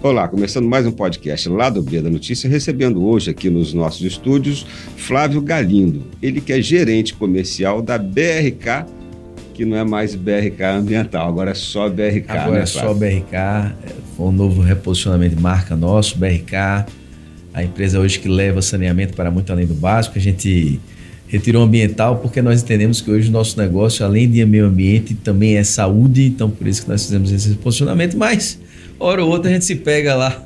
Olá, começando mais um podcast Lado B da Notícia, recebendo hoje aqui nos nossos estúdios Flávio Galindo, ele que é gerente comercial da BRK, que não é mais BRK Ambiental, agora é só BRK, agora, né, é só BRK, foi um novo reposicionamento de marca nosso, BRK, a empresa hoje que leva saneamento para muito além do básico. A gente retirou o ambiental porque nós entendemos que hoje o nosso negócio, além de meio ambiente, também é saúde, então por isso que nós fizemos esse reposicionamento, mas hora ou outra a gente se pega lá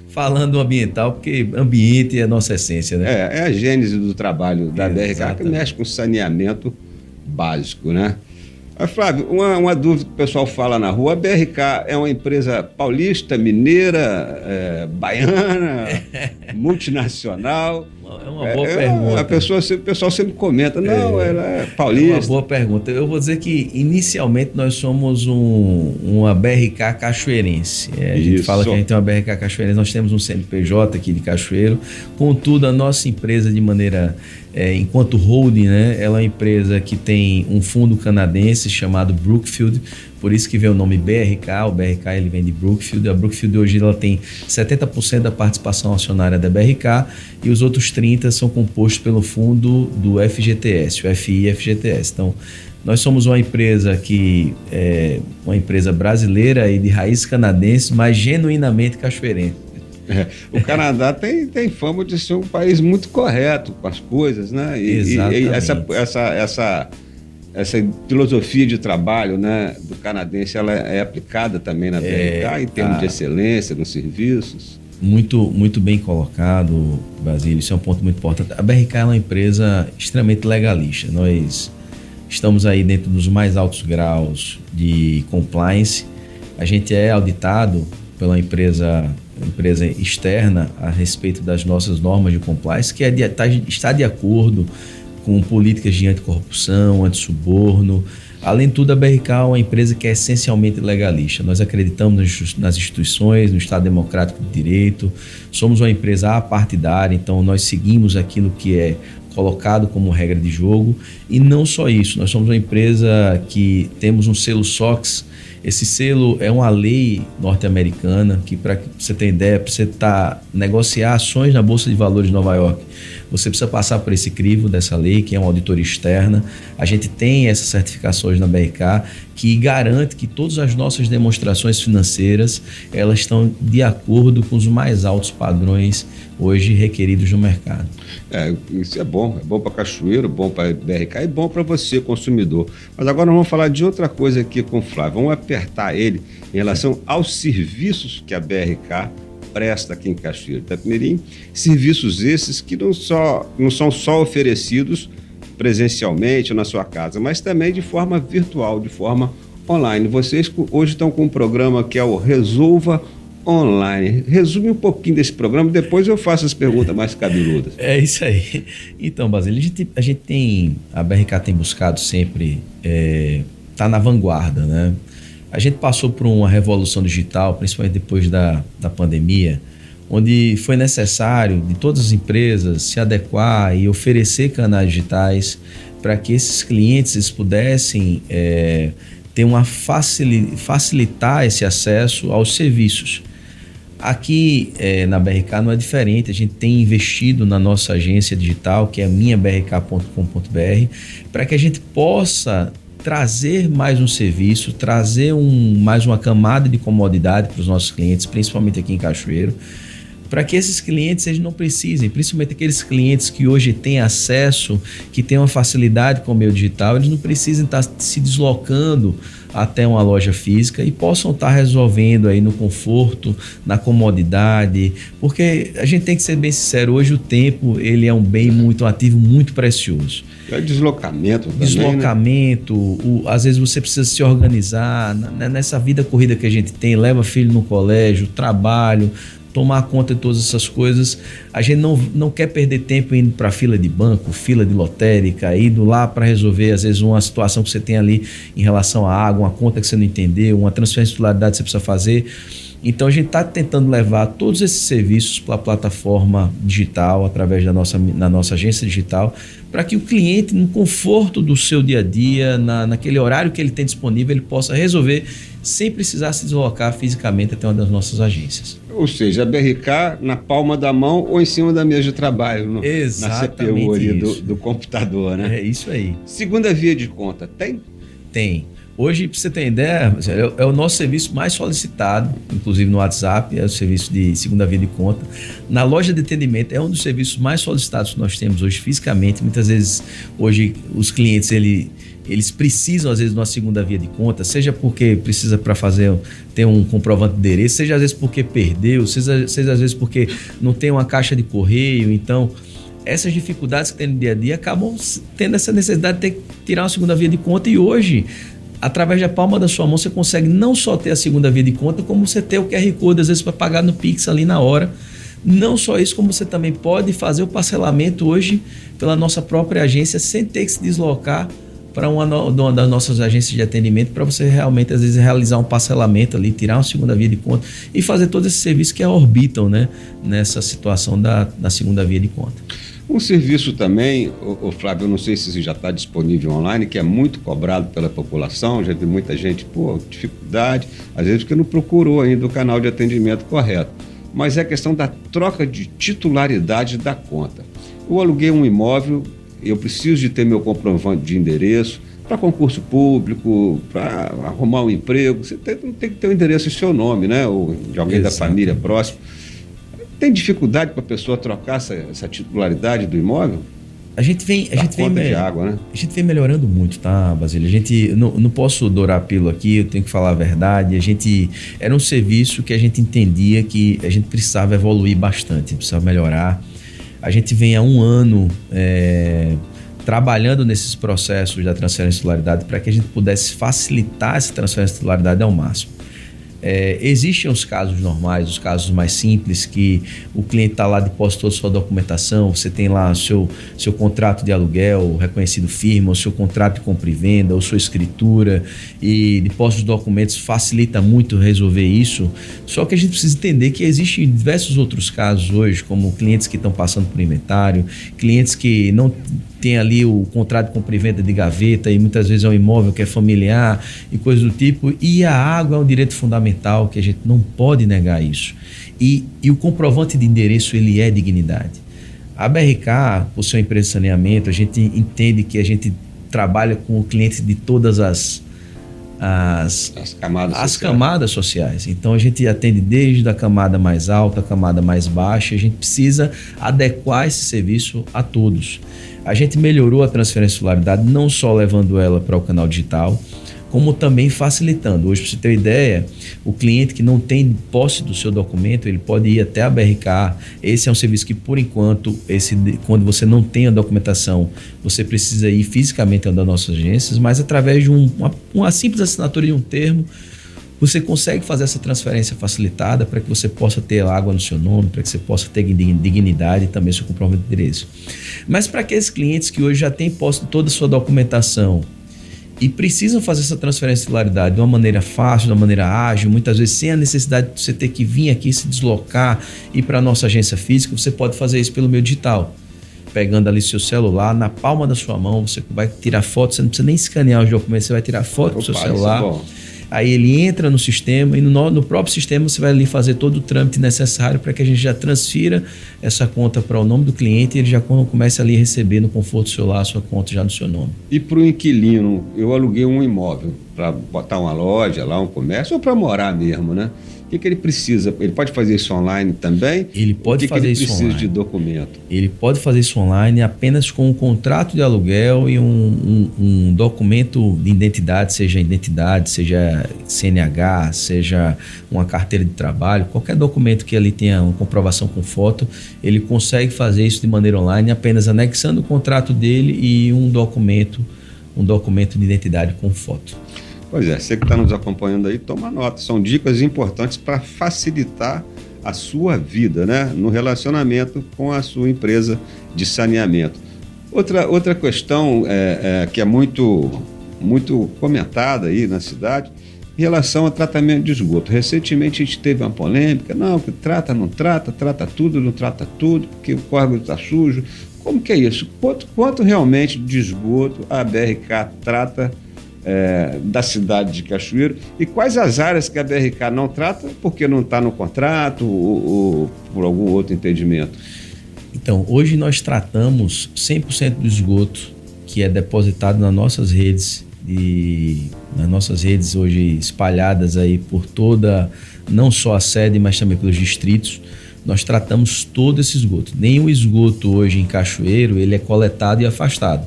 falando do ambiental, porque ambiente é a nossa essência, né? É a gênese do trabalho da BRK, Exatamente. que mexe com saneamento básico, né? Mas, Flávio, uma dúvida que o pessoal fala na rua: a BRK é uma empresa paulista, mineira, baiana, multinacional? É uma boa pergunta. O pessoal sempre comenta, não, ela é paulista. É uma boa pergunta. Eu vou dizer que inicialmente nós somos uma BRK cachoeirense. A gente fala que a gente é uma BRK cachoeirense, nós temos um CNPJ aqui de Cachoeiro. Contudo, a nossa empresa, de maneira, enquanto holding, né, ela é uma empresa que tem um fundo canadense chamado Brookfield, por isso que vem o nome BRK. O BRK ele vem de Brookfield. A Brookfield hoje ela tem 70% da participação acionária da BRK e os outros 30% são compostos pelo fundo do FGTS, o FI e FGTS. Então, nós somos uma empresa que é uma empresa brasileira e de raiz canadense, mas genuinamente cachoeirense. O Canadá tem fama de ser um país muito correto com as coisas, né? Exatamente. Essa filosofia de trabalho, né, do canadense, ela é aplicada também na BRK em termos de excelência nos serviços. Muito bem colocado, Basílio, isso é um ponto muito importante. A BRK é uma empresa extremamente legalista. Nós estamos aí dentro dos mais altos graus de compliance. A gente é auditado pela empresa externa a respeito das nossas normas de compliance, que está de acordo com políticas de anticorrupção, antissuborno. Além de tudo, a BRK é uma empresa que é essencialmente legalista. Nós acreditamos nas instituições, no Estado Democrático de Direito, somos uma empresa apartidária, então nós seguimos aquilo que é colocado como regra de jogo. E não só isso, nós somos uma empresa que temos um selo SOX. Esse selo é uma lei norte-americana que, para você ter ideia, para você negociar ações na Bolsa de Valores de Nova York, você precisa passar por esse crivo dessa lei, que é uma auditoria externa. A gente tem essas certificações na BRK que garante que todas as nossas demonstrações financeiras elas estão de acordo com os mais altos padrões hoje requeridos no mercado. Isso é bom para Cachoeiro, bom para BRK e bom para você, consumidor. Mas agora nós vamos falar de outra coisa aqui com o Flávio. Vamos apertar ele em relação aos serviços que a BRK presta aqui em Cachoeiro do Itapemirim, serviços esses que não são só oferecidos presencialmente ou na sua casa, mas também de forma virtual, de forma online. Vocês hoje estão com um programa que é o Resolva Online. Resume um pouquinho desse programa, depois eu faço as perguntas mais cabeludas. É isso aí. Então, Basílio, a BRK tem buscado sempre estar na vanguarda, né? A gente passou por uma revolução digital, principalmente depois da pandemia, onde foi necessário de todas as empresas se adequar e oferecer canais digitais para que esses clientes pudessem facilitar esse acesso aos serviços. Aqui na BRK não é diferente, a gente tem investido na nossa agência digital, que é minhabrk.com.br, para que a gente possa trazer mais um serviço, trazer mais uma camada de comodidade para os nossos clientes, principalmente aqui em Cachoeiro, para que esses clientes eles não precisem, principalmente aqueles clientes que hoje têm acesso, que têm uma facilidade com o meio digital, eles não precisem estar se deslocando até uma loja física e possam estar resolvendo aí no conforto, na comodidade, porque a gente tem que ser bem sincero, hoje o tempo ele é um bem muito ativo, muito precioso. É deslocamento também, Deslocamento, né? Às vezes você precisa se organizar, nessa vida corrida que a gente tem, leva filho no colégio, trabalho, tomar conta de todas essas coisas. A gente não quer perder tempo indo para fila de banco, fila de lotérica, indo lá para resolver, às vezes, uma situação que você tem ali em relação à água, uma conta que você não entendeu, uma transferência de titularidade que você precisa fazer. Então a gente está tentando levar todos esses serviços para a plataforma digital, através da nossa agência digital, para que o cliente, no conforto do seu dia a dia, naquele horário que ele tem disponível, ele possa resolver sem precisar se deslocar fisicamente até uma das nossas agências. Ou seja, a BRK na palma da mão ou em cima da mesa de trabalho, na CPU ali do computador, né? É isso aí. Segunda via de conta, tem? Tem. Hoje, para você ter ideia, é o nosso serviço mais solicitado, inclusive no WhatsApp, é o serviço de segunda via de conta. Na loja de atendimento, é um dos serviços mais solicitados que nós temos hoje fisicamente. Muitas vezes, hoje, os clientes, eles precisam, às vezes, de uma segunda via de conta, seja porque precisa para ter um comprovante de endereço, seja às vezes porque perdeu, seja às vezes porque não tem uma caixa de correio. Então, essas dificuldades que tem no dia a dia acabam tendo essa necessidade de ter que tirar uma segunda via de conta. E hoje, através da palma da sua mão, você consegue não só ter a segunda via de conta, como você ter o QR Code, às vezes, para pagar no Pix ali na hora. Não só isso, como você também pode fazer o parcelamento hoje pela nossa própria agência, sem ter que se deslocar para uma das nossas agências de atendimento, para você realmente, às vezes, realizar um parcelamento ali, tirar uma segunda via de conta e fazer todo esse serviço que orbitam, né, nessa situação da segunda via de conta. Um serviço também, Flávio, eu não sei se já está disponível online, que é muito cobrado pela população, já vi muita gente, dificuldade, às vezes porque não procurou ainda o canal de atendimento correto. Mas é a questão da troca de titularidade da conta. Eu aluguei um imóvel, eu preciso de ter meu comprovante de endereço para concurso público, para arrumar um emprego, você tem que ter o endereço em seu nome, né? Ou de alguém da família próximo. Tem dificuldade para a pessoa trocar essa titularidade do imóvel? A gente vem melhorando muito, tá, Basílio? A gente não posso dourar a pílula aqui, eu tenho que falar a verdade. Era um serviço que a gente entendia que a gente precisava evoluir bastante, precisava melhorar. A gente vem há um ano trabalhando nesses processos da transferência de titularidade para que a gente pudesse facilitar essa transferência de titularidade ao máximo. Existem os casos normais, os casos mais simples, que o cliente está lá, depositou sua documentação, você tem lá seu contrato de aluguel, reconhecido firma, o seu contrato de compra e venda, ou sua escritura, e deposita os documentos, facilita muito resolver isso. Só que a gente precisa entender que existem diversos outros casos hoje, como clientes que estão passando por inventário, clientes que não tem ali o contrato de compra e venda de gaveta e muitas vezes é um imóvel que é familiar e coisas do tipo. E a água é um direito fundamental que a gente não pode negar isso. E o comprovante de endereço, ele é dignidade. A BRK, por ser uma empresa de saneamento, a gente entende que a gente trabalha com clientes de todas as camadas sociais. Então a gente atende desde a camada mais alta, a camada mais baixa. A gente precisa adequar esse serviço a todos. A gente melhorou a transferência de titularidade, não só levando ela para o canal digital, como também facilitando. Hoje, para você ter uma ideia, o cliente que não tem posse do seu documento, ele pode ir até a BRK. Esse é um serviço que, por enquanto, quando você não tem a documentação, você precisa ir fisicamente a uma das nossas agências, mas através de uma simples assinatura de um termo, você consegue fazer essa transferência facilitada para que você possa ter água no seu nome, para que você possa ter dignidade e também seu comprovante de endereço. Mas para aqueles clientes que hoje já têm posse de toda a sua documentação e precisam fazer essa transferência de titularidade de uma maneira fácil, de uma maneira ágil, muitas vezes sem a necessidade de você ter que vir aqui, se deslocar, ir para a nossa agência física, você pode fazer isso pelo meio digital. Pegando ali seu celular, na palma da sua mão, você vai tirar foto, você não precisa nem escanear os documentos, você vai tirar foto do seu celular. Aí ele entra no sistema e no próprio sistema você vai ali fazer todo o trâmite necessário para que a gente já transfira essa conta para o nome do cliente e ele já comece ali a receber no conforto do celular a sua conta já no seu nome. E para o inquilino, eu aluguei um imóvel para botar uma loja lá, um comércio ou para morar mesmo, né? O que ele precisa? Ele pode fazer isso online também? Ele pode fazer isso online. O que ele precisa de documento? Ele pode fazer isso online apenas com um contrato de aluguel e um documento de identidade, seja CNH, seja uma carteira de trabalho, qualquer documento que ali tenha uma comprovação com foto, ele consegue fazer isso de maneira online, apenas anexando o contrato dele e um documento de identidade com foto. Pois é, você que está nos acompanhando aí, toma nota. São dicas importantes para facilitar a sua vida, né? No relacionamento com a sua empresa de saneamento. Outra questão que é muito comentada aí na cidade em relação ao tratamento de esgoto. Recentemente a gente teve uma polêmica, não, que trata, não trata, trata tudo, não trata tudo, porque o córrego está sujo. Como que é isso? Quanto realmente de esgoto a BRK trata da cidade de Cachoeiro, e quais as áreas que a BRK não trata porque não está no contrato ou por algum outro impedimento? Então, hoje nós tratamos 100% do esgoto que é depositado nas nossas redes, hoje espalhadas aí por toda, não só a sede, mas também pelos distritos. Nós tratamos todo esse esgoto. Nenhum esgoto hoje em Cachoeiro ele é coletado e afastado.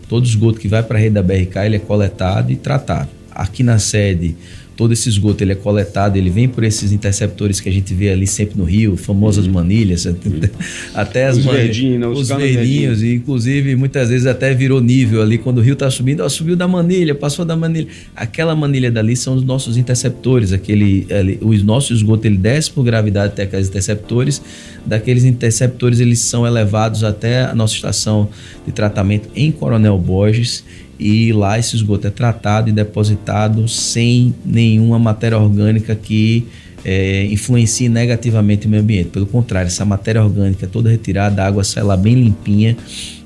Todo esgoto que vai para a rede da BRK ele é coletado e tratado. Aqui na sede, todo esse esgoto ele é coletado, ele vem por esses interceptores que a gente vê ali sempre no rio, famosas manilhas, até as verdinhos, os verdinhos, e inclusive muitas vezes até virou nível ali, quando o rio está subindo, subiu da manilha, passou da manilha. Aquela manilha dali são os nossos interceptores, o nosso esgoto ele desce por gravidade até aqueles interceptores, daqueles interceptores eles são elevados até a nossa estação de tratamento em Coronel Borges, e lá esse esgoto é tratado e depositado sem nenhuma matéria orgânica que influencie negativamente o meio ambiente. Pelo contrário, essa matéria orgânica é toda retirada, a água sai lá bem limpinha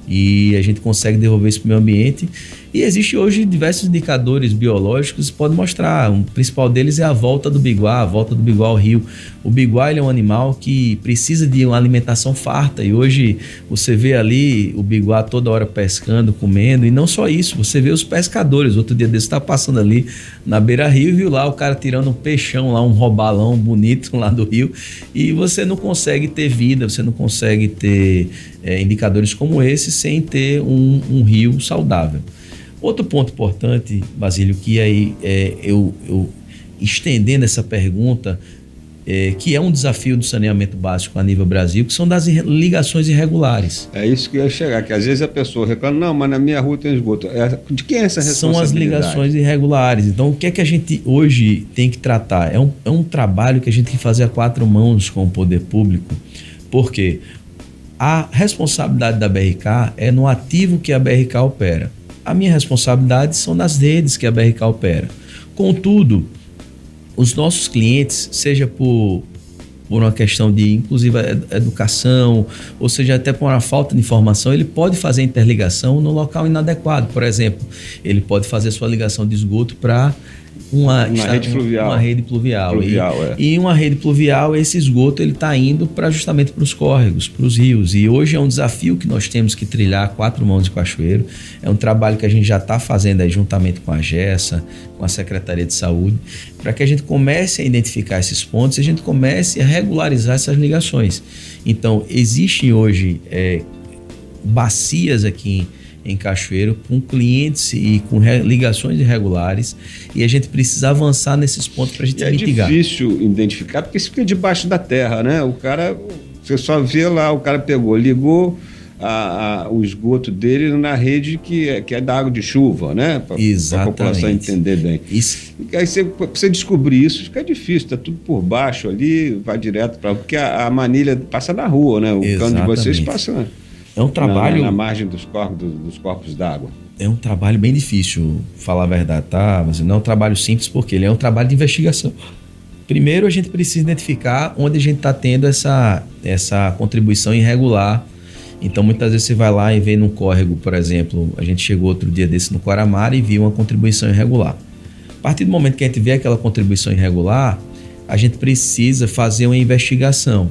e a gente consegue devolver isso para o meio ambiente. E existe hoje diversos indicadores biológicos que podem mostrar. O principal deles é a volta do biguá ao rio. O biguá ele é um animal que precisa de uma alimentação farta e hoje você vê ali o biguá toda hora pescando, comendo, e não só isso, você vê os pescadores. Outro dia desse está passando ali na beira-rio e viu lá o cara tirando um peixão lá, um robalão bonito lá do rio, e você não consegue ter vida, você não consegue ter indicadores como esse sem ter um rio saudável. Outro ponto importante, Basílio, que aí eu estendendo essa pergunta, que é um desafio do saneamento básico a nível Brasil, que são das ligações irregulares. É isso que eu ia chegar, que às vezes a pessoa reclama, não, mas na minha rua tem esgoto. De quem é essa responsabilidade? São as ligações irregulares. Então, o que é que a gente hoje tem que tratar? É um trabalho que a gente tem que fazer a quatro mãos com o poder público, porque a responsabilidade da BRK é no ativo que a BRK opera. A minha responsabilidade são nas redes que a BRK opera. Contudo, os nossos clientes, seja por uma questão de, inclusive, educação, ou seja, até por uma falta de informação, ele pode fazer interligação no local inadequado. Por exemplo, ele pode fazer sua ligação de esgoto para uma rede pluvial. E uma rede pluvial, esse esgoto está indo justamente para os córregos, para os rios. E hoje é um desafio que nós temos que trilhar quatro mãos de Cachoeiro. É um trabalho que a gente já está fazendo aí juntamente com a GESA, com a Secretaria de Saúde, para que a gente comece a identificar esses pontos e a gente comece a regularizar essas ligações. Então, existem hoje bacias aqui em Cachoeiro, com clientes e com ligações irregulares, e a gente precisa avançar nesses pontos para a gente mitigar. É difícil identificar, porque isso fica debaixo da terra, né? O cara, você só vê lá, o cara ligou o esgoto dele na rede que é da água de chuva, né? Para a população entender bem. Aí você descobrir isso, fica difícil, está tudo por baixo ali, vai direto para... Porque a manilha passa na rua, né? O cano de vocês passa... É um trabalho... Na margem dos corpos d'água. É um trabalho bem difícil, falar a verdade, tá? Mas não é um trabalho simples, porque ele é um trabalho de investigação. Primeiro, a gente precisa identificar onde a gente está tendo essa contribuição irregular. Então, muitas vezes você vai lá e vê num córrego, por exemplo, a gente chegou outro dia desse no Guaramara e viu uma contribuição irregular. A partir do momento que a gente vê aquela contribuição irregular, a gente precisa fazer uma investigação.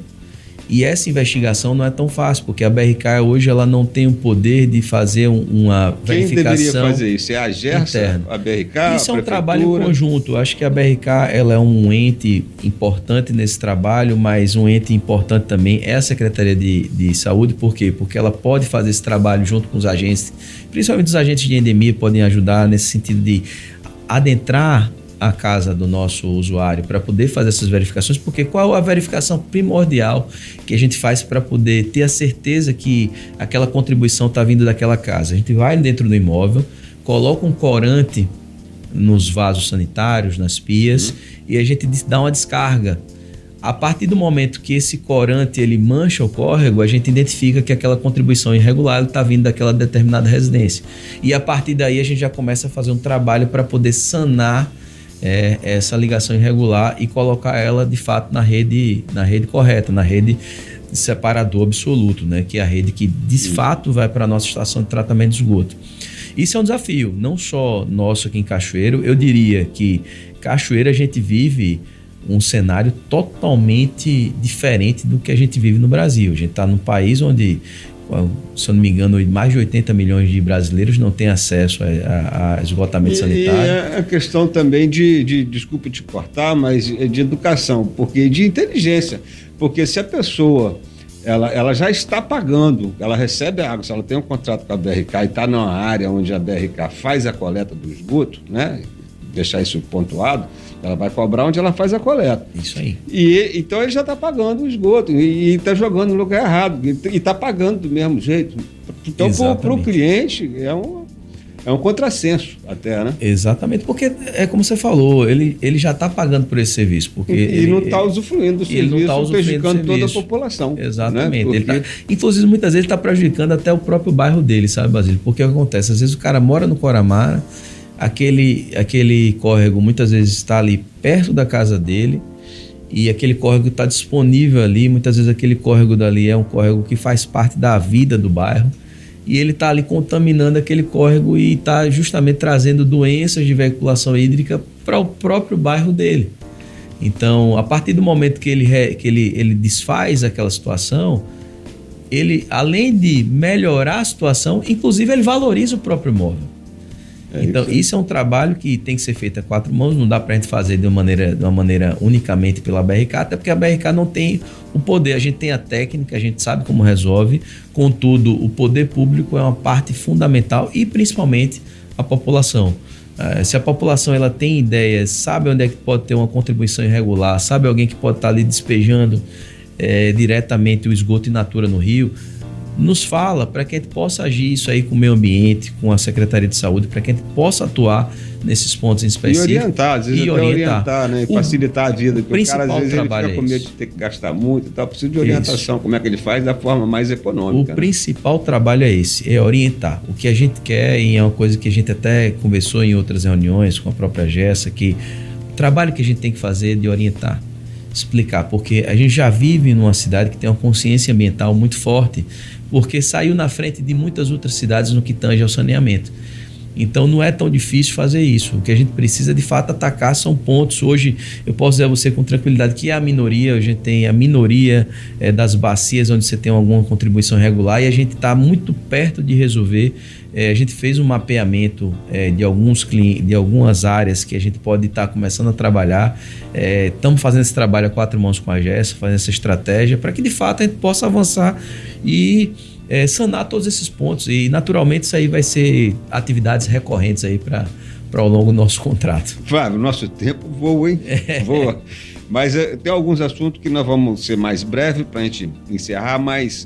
E essa investigação não é tão fácil, porque a BRK hoje ela não tem o poder de fazer uma verificação. Quem deveria fazer isso? É a GERSA, a BRK, Isso é um trabalho conjunto. Acho que a BRK ela é um ente importante nesse trabalho, mas um ente importante também é a Secretaria de Saúde. Por quê? Porque ela pode fazer esse trabalho junto com os agentes, principalmente os agentes de endemia podem ajudar nesse sentido de adentrar a casa do nosso usuário para poder fazer essas verificações, porque qual a verificação primordial que a gente faz para poder ter a certeza que aquela contribuição está vindo daquela casa? A gente vai dentro do imóvel, coloca um corante nos vasos sanitários, nas pias, e a gente dá uma descarga. A partir do momento que esse corante ele mancha o córrego, a gente identifica que aquela contribuição irregular está vindo daquela determinada residência. E a partir daí a gente já começa a fazer um trabalho para poder sanar essa ligação irregular e colocar ela de fato na rede correta, na rede de separador absoluto, né? Que é a rede que de fato vai para a nossa estação de tratamento de esgoto. Isso é um desafio, não só nosso aqui em Cachoeiro. Eu diria que Cachoeiro a gente vive um cenário totalmente diferente do que a gente vive no Brasil. A gente está num país onde, se eu não me engano, mais de 80 milhões de brasileiros não têm acesso a esgotamento sanitário. E a questão também desculpe te cortar, mas de educação, porque de inteligência. Porque se a pessoa ela já está pagando, ela recebe a água, se ela tem um contrato com a BRK e está numa área onde a BRK faz a coleta do esgoto, né? Deixar isso pontuado, ela vai cobrar onde ela faz a coleta. Isso aí. Então ele já está pagando o esgoto e está jogando no lugar errado e está pagando do mesmo jeito. Então, para o cliente, é um contrassenso até, né? Exatamente, porque é como você falou, ele já está pagando por esse serviço. Porque e não está usufruindo do serviço, ele não tá prejudicando toda a população. Exatamente. Né? Porque... inclusive, muitas vezes está prejudicando até o próprio bairro dele, sabe, Basílio? Porque o que acontece? Às vezes o cara mora no Coramara, aquele córrego muitas vezes está ali perto da casa dele e aquele córrego está disponível ali. Muitas vezes aquele córrego dali é um córrego que faz parte da vida do bairro. E ele está ali contaminando aquele córrego e está justamente trazendo doenças de veiculação hídrica para o próprio bairro dele. Então, a partir do momento que ele desfaz aquela situação, ele, além de melhorar a situação, inclusive ele valoriza o próprio imóvel. Então, isso é um trabalho que tem que ser feito a quatro mãos, não dá para a gente fazer de uma maneira unicamente pela BRK, até porque a BRK não tem o poder. A gente tem a técnica, a gente sabe como resolve, contudo, o poder público é uma parte fundamental e principalmente a população. Se a população ela tem ideias, sabe onde é que pode ter uma contribuição irregular, sabe alguém que pode estar ali despejando diretamente o esgoto in natura no rio, nos fala para que a gente possa agir isso aí com o meio ambiente, com a Secretaria de Saúde, para que a gente possa atuar nesses pontos em específico. E orientar, às vezes orientar, né? E facilitar a vida. Porque o cara, às vezes, ele fica com medo de ter que gastar muito e tal. Precisa de orientação, como é que ele faz da forma mais econômica. O principal trabalho é esse, é orientar. O que a gente quer, e é uma coisa que a gente até conversou em outras reuniões com a própria Gessa, que o trabalho que a gente tem que fazer é de orientar, explicar, porque a gente já vive numa cidade que tem uma consciência ambiental muito forte, porque saiu na frente de muitas outras cidades no que tange ao saneamento. Então não é tão difícil fazer isso. O que a gente precisa de fato atacar são pontos. Hoje eu posso dizer a você com tranquilidade que a minoria, a gente tem a minoria das bacias onde você tem alguma contribuição regular e a gente está muito perto de resolver. A gente fez um mapeamento de algumas áreas que a gente pode estar começando a trabalhar. Estamos fazendo esse trabalho a quatro mãos com a Gessa, fazendo essa estratégia para que de fato a gente possa avançar e sanar todos esses pontos. E naturalmente isso aí vai ser atividades recorrentes aí para ao longo do nosso contrato. Flávio, nosso tempo voa, hein? Voa. Mas tem alguns assuntos que nós vamos ser mais breve para a gente encerrar, mas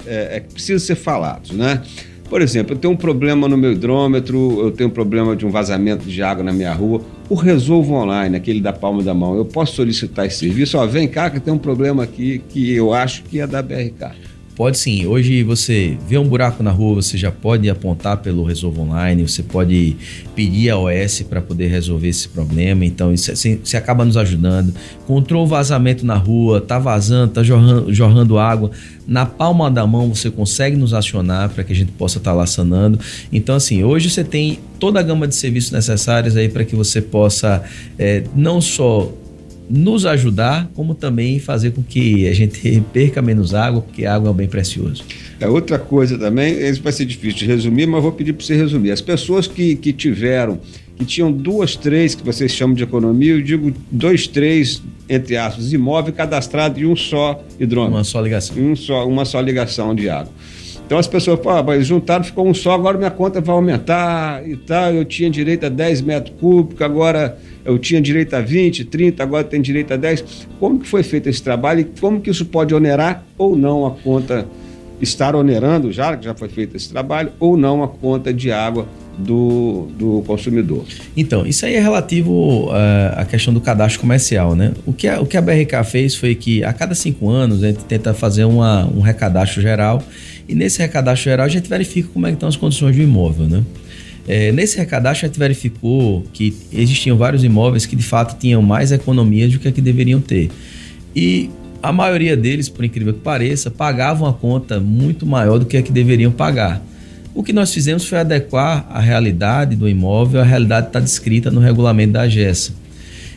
precisa ser falados, né? Por exemplo, eu tenho um problema no meu hidrômetro, eu tenho um problema de um vazamento de água na minha rua. O Resolvo Online, aquele da palma da mão, eu posso solicitar esse serviço? Vem cá que tem um problema aqui que eu acho que é da BRK. Pode sim. Hoje você vê um buraco na rua, você já pode apontar pelo Resolvo Online, você pode pedir a OS para poder resolver esse problema. Então isso você acaba nos ajudando. Encontrou um vazamento na rua, tá vazando, tá jorrando água, na palma da mão você consegue nos acionar para que a gente possa estar lá sanando. Então assim, hoje você tem toda a gama de serviços necessários aí para que você possa não só nos ajudar, como também fazer com que a gente perca menos água, porque a água é um bem precioso. Outra coisa também, isso vai ser difícil de resumir, mas vou pedir para você resumir. As pessoas que tinham 2, 3, que vocês chamam de economia, eu digo 2, 3, entre aspas, imóvel cadastrado e um só hidrômetro. Uma só ligação. Uma só ligação de água. Então as pessoas falam, juntaram, ficou um só, agora minha conta vai aumentar e tal, eu tinha direito a 10 metros cúbicos, agora eu tinha direito a 20, 30, agora tenho direito a 10. Como que foi feito esse trabalho e como que isso pode onerar ou não a conta, estar onerando, já que já foi feito esse trabalho, ou não a conta de água do consumidor? Então, isso aí é relativo à questão do cadastro comercial, né? O que a BRK fez foi que a cada 5 anos a gente tenta fazer um recadastro geral e nesse recadastro geral a gente verifica como é que estão as condições do imóvel, né? Nesse recadastro a gente verificou que existiam vários imóveis que de fato tinham mais economias do que deveriam ter. E a maioria deles, por incrível que pareça, pagavam a conta muito maior do que deveriam pagar. O que nós fizemos foi adequar a realidade do imóvel, a realidade está descrita no regulamento da AGESA.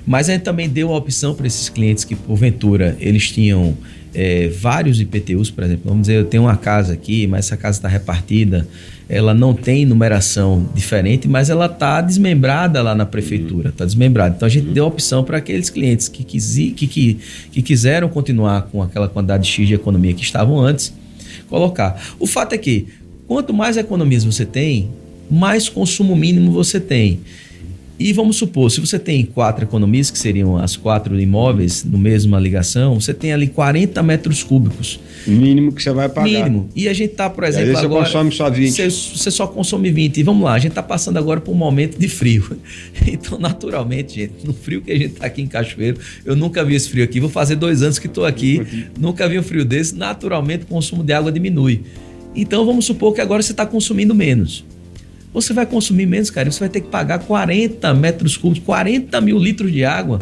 Mas a gente também deu a opção para esses clientes que, porventura, eles tinham vários IPTUs, por exemplo. Vamos dizer, eu tenho uma casa aqui, mas essa casa está repartida, ela não tem numeração diferente, mas ela está desmembrada lá na prefeitura, está desmembrada. Então a gente deu a opção para aqueles clientes que quiseram continuar com aquela quantidade X de economia que estavam antes, colocar. O fato é que, quanto mais economias você tem, mais consumo mínimo você tem. E vamos supor, se você tem 4 economias, que seriam as 4 imóveis no mesma ligação, você tem ali 40 metros cúbicos. Mínimo que você vai pagar. Mínimo. E a gente está, por exemplo, você agora... consome só 20. Você só consome 20. E vamos lá, a gente está passando agora por um momento de frio. Então, naturalmente, gente, no frio que a gente está aqui em Cachoeiro, eu nunca vi esse frio aqui. Vou fazer 2 anos que estou aqui, nunca vi um frio desse. Naturalmente, o consumo de água diminui. Então, vamos supor que agora você está consumindo menos. Você vai consumir menos, cara, você vai ter que pagar 40 metros cúbicos, 40 mil litros de água.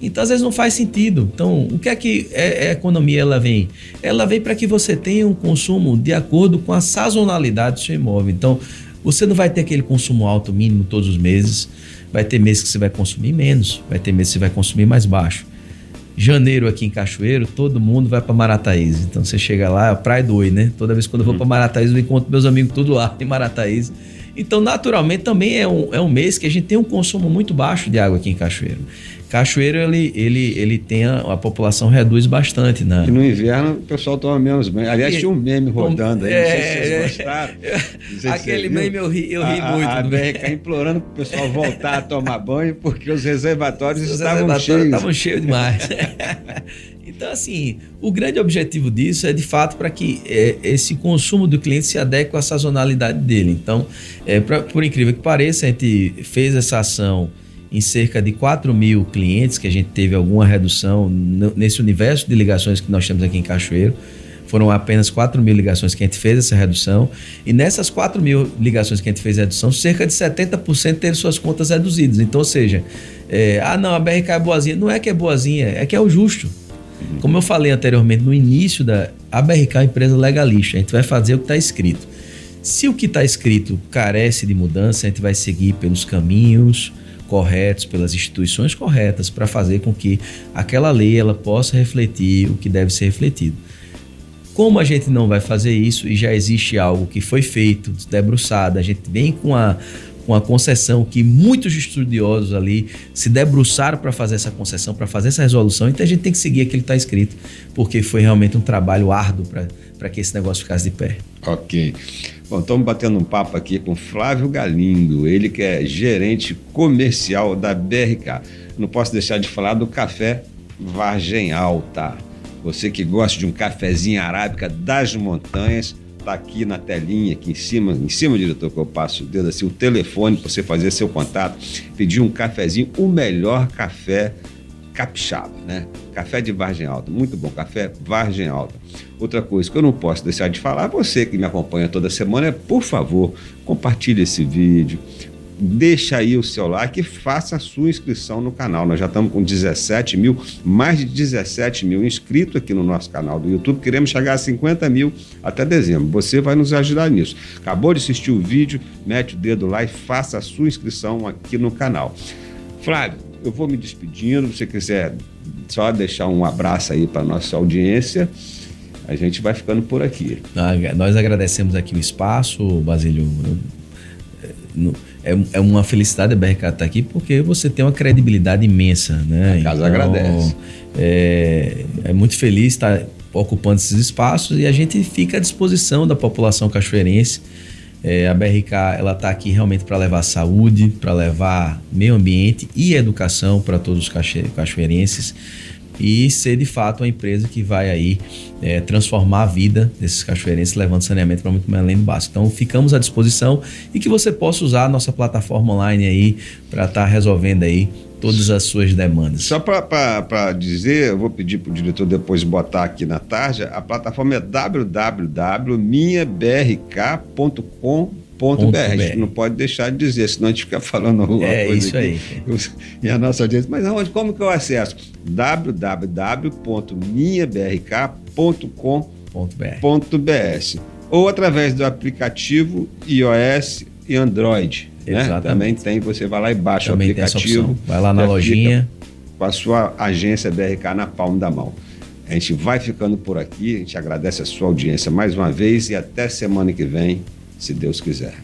Então, às vezes, não faz sentido. Então, o que é que a economia ela vem? Ela vem para que você tenha um consumo de acordo com a sazonalidade do seu imóvel. Então, você não vai ter aquele consumo alto mínimo todos os meses. Vai ter meses que você vai consumir menos, vai ter meses que você vai consumir mais baixo. Janeiro aqui em Cachoeiro, todo mundo vai para Marataízes. Então, você chega lá, é a Praia do Oi, né? Toda vez que eu vou para Marataízes, eu encontro meus amigos tudo lá em Marataízes. Então, naturalmente, também é um mês que a gente tem um consumo muito baixo de água aqui em Cachoeiro. Cachoeiro, ele tem a população reduz bastante, né? E no inverno o pessoal toma menos banho. Aliás, tinha um meme rodando aí, não sei se vocês gostaram. Aquele meme eu ri muito. A BRK implorando para o pessoal voltar a tomar banho porque os reservatórios estavam cheios. Estavam cheios demais. Então, assim, o grande objetivo disso é, de fato, para que esse consumo do cliente se adeque à sazonalidade dele. Então, por incrível que pareça, a gente fez essa ação em cerca de 4 mil clientes, que a gente teve alguma redução nesse universo de ligações que nós temos aqui em Cachoeiro. Foram apenas 4 mil ligações que a gente fez essa redução. E nessas 4 mil ligações que a gente fez a redução, cerca de 70% teve suas contas reduzidas. Então, ou seja, não, a BRK é boazinha. Não é que é boazinha, é que é o justo. Como eu falei anteriormente, no início, a BRK é uma empresa legalista. A gente vai fazer o que está escrito. Se o que está escrito carece de mudança, a gente vai seguir pelos caminhos corretos, pelas instituições corretas, para fazer com que aquela lei ela possa refletir o que deve ser refletido. Como a gente não vai fazer isso e já existe algo que foi feito, debruçado, a gente vem com a concessão que muitos estudiosos ali se debruçaram para fazer essa concessão, para fazer essa resolução, então a gente tem que seguir aquilo que está escrito, porque foi realmente um trabalho árduo para que esse negócio ficasse de pé. Ok. Bom, estamos batendo um papo aqui com Flávio Galindo, ele que é gerente comercial da BRK. Não posso deixar de falar do café Vargem Alta. Você que gosta de um cafezinho arábica das montanhas, está aqui na telinha, aqui em cima, diretor, que eu passo o dedo assim, o telefone para você fazer seu contato, pedir um cafezinho, o melhor café capixaba, né? Café de Vargem Alta, muito bom, café Vargem Alta. Outra coisa que eu não posso deixar de falar, você que me acompanha toda semana, por favor, compartilhe esse vídeo, deixa aí o seu like e faça a sua inscrição no canal. Nós já estamos com 17 mil, mais de 17 mil inscritos aqui no nosso canal do YouTube. Queremos chegar a 50 mil até dezembro. Você vai nos ajudar nisso. Acabou de assistir o vídeo, mete o dedo lá e faça a sua inscrição aqui no canal. Flávio, eu vou me despedindo. Se você quiser só deixar um abraço aí para a nossa audiência, a gente vai ficando por aqui. Nós agradecemos aqui o espaço, Basílio. É uma felicidade a BRK estar aqui porque você tem uma credibilidade imensa, né? A casa agradece. É muito feliz estar ocupando esses espaços e a gente fica à disposição da população cachoeirense. A BRK ela está aqui realmente para levar saúde, para levar meio ambiente e educação para todos os cachoeirenses e ser de fato uma empresa que vai aí transformar a vida desses cachoeirenses, levando saneamento para muito mais além do básico. Então ficamos à disposição e que você possa usar a nossa plataforma online aí para estar resolvendo aí todas as suas demandas. Só para dizer, eu vou pedir para o diretor depois botar aqui na tarja, a plataforma é www.minhabrk.com.br. A gente não pode deixar de dizer, senão a gente fica falando alguma coisa isso aqui. Aí. E a nossa audiência, mas onde, como que eu acesso? www.minhabrk.com.br ou através do aplicativo iOS e Android. Né? Também tem, você vai lá e baixa o aplicativo. Vai lá na lojinha. Com a sua agência BRK na palma da mão. A gente vai ficando por aqui, a gente agradece a sua audiência mais uma vez e até semana que vem, se Deus quiser.